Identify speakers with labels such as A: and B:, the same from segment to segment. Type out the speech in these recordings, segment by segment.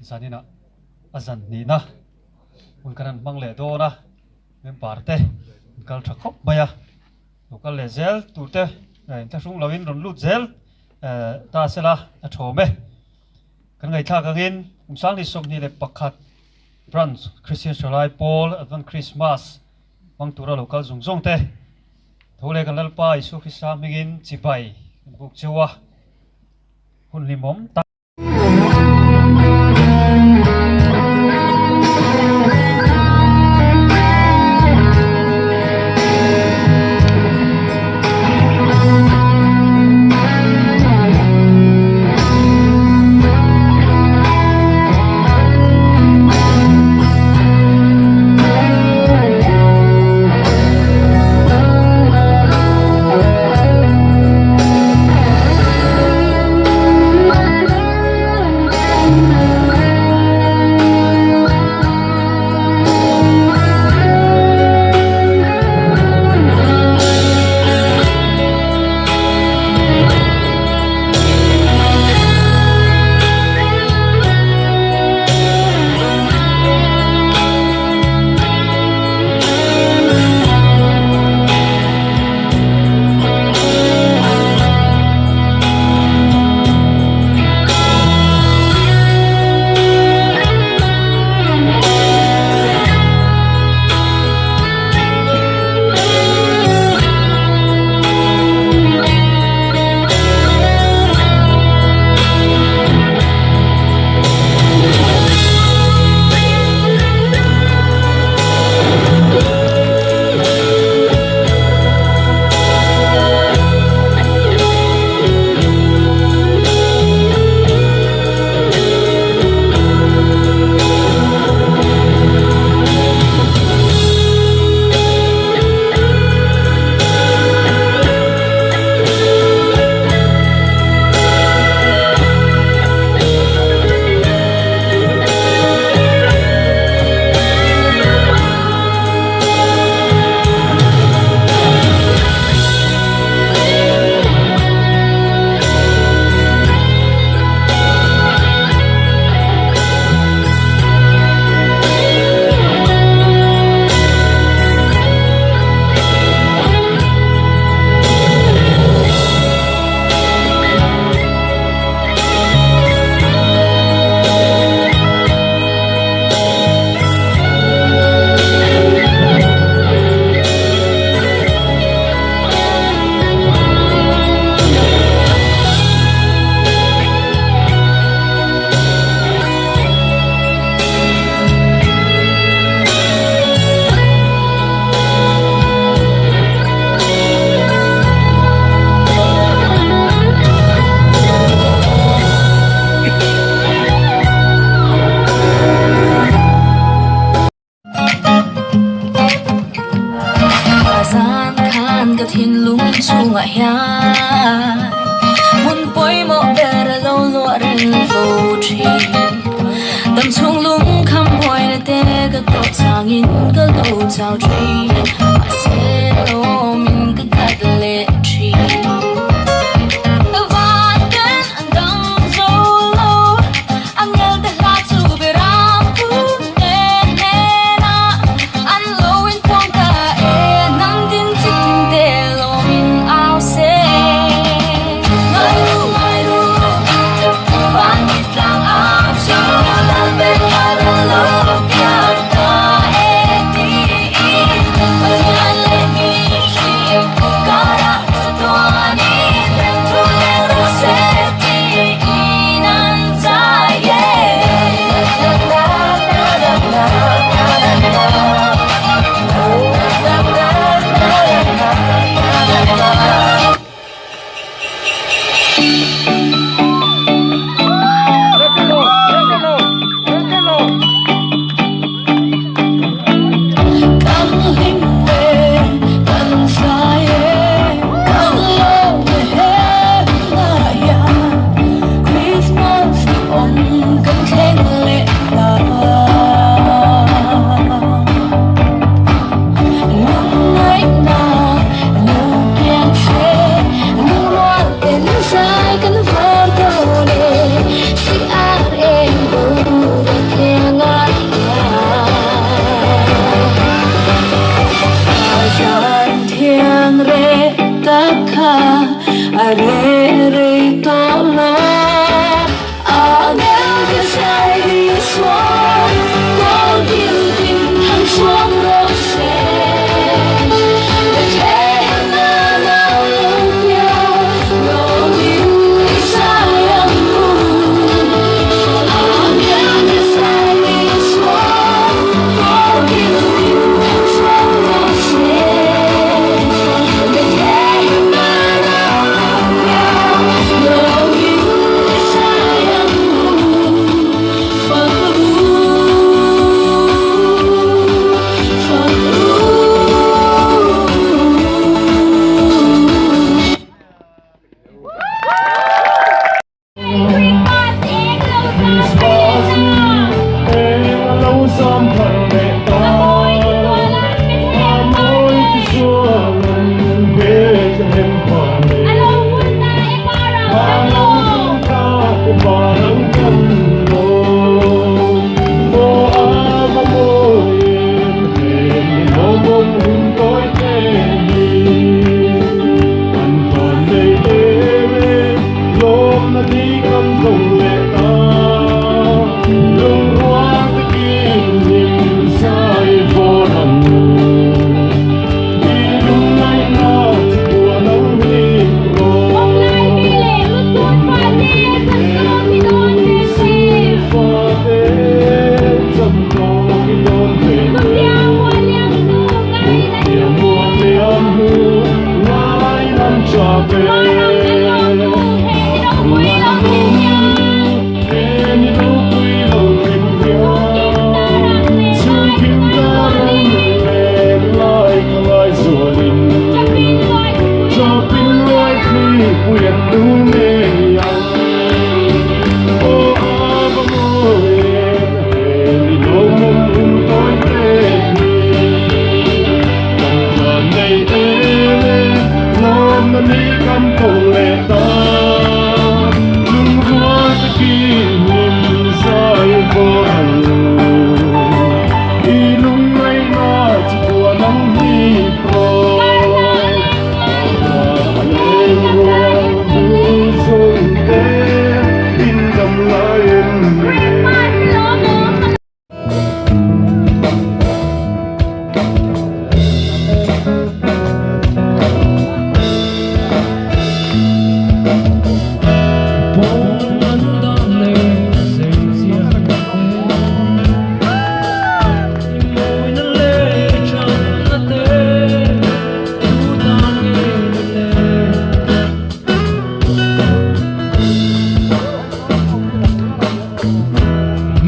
A: sani na azan ni na unkaran mangle do na mem parte kal thakop baya lokal le zel turte ta sung lawin ron lut zel ta sela a thome kan ngai tha kangin umsang ni som ni le pakhat brunch Christian Shalai Paul Advent Christmas mang tura lokal zungzong te thole kan lalpa isu khisa mingin chibai buk chewa hun limom ta
B: muốn bối mộ bè đã lâu lụa rừng vô trì tầm xuống lũng khăm hoài nè tê các tổ sang in các lâu chào trì mà sẽ lô mình các cắt lệ trì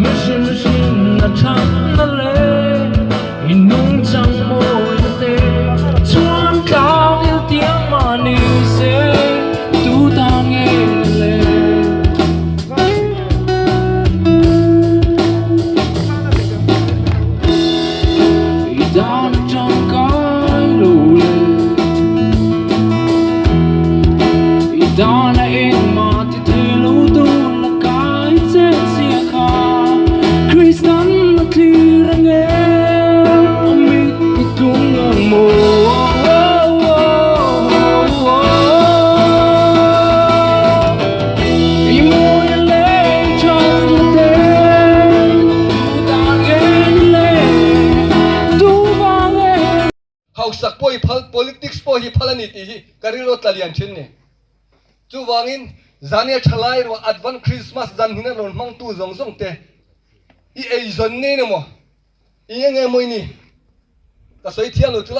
C: Mission na chăng na lệ nung chẳng môi na tê chuan cao yêu tiếng mà níu sẽ tu ta nghe lệ đã trong cái lù lệ đã là em mà thì thế lũ tu là cái chết xia khá Kristan là khi ra nghe amit thì tung ngang mồ ý môi lên trong như thế ta nghe lên tu vang nghe
D: học sắc poi phal politics poi hi phalani ti hi kariro tlalian chin ne chu wangin zania thalai ro advan Christmas jan hina ron mang tu zong zong te i ei zon ne mo i nge moi ni ta soi thian lo tula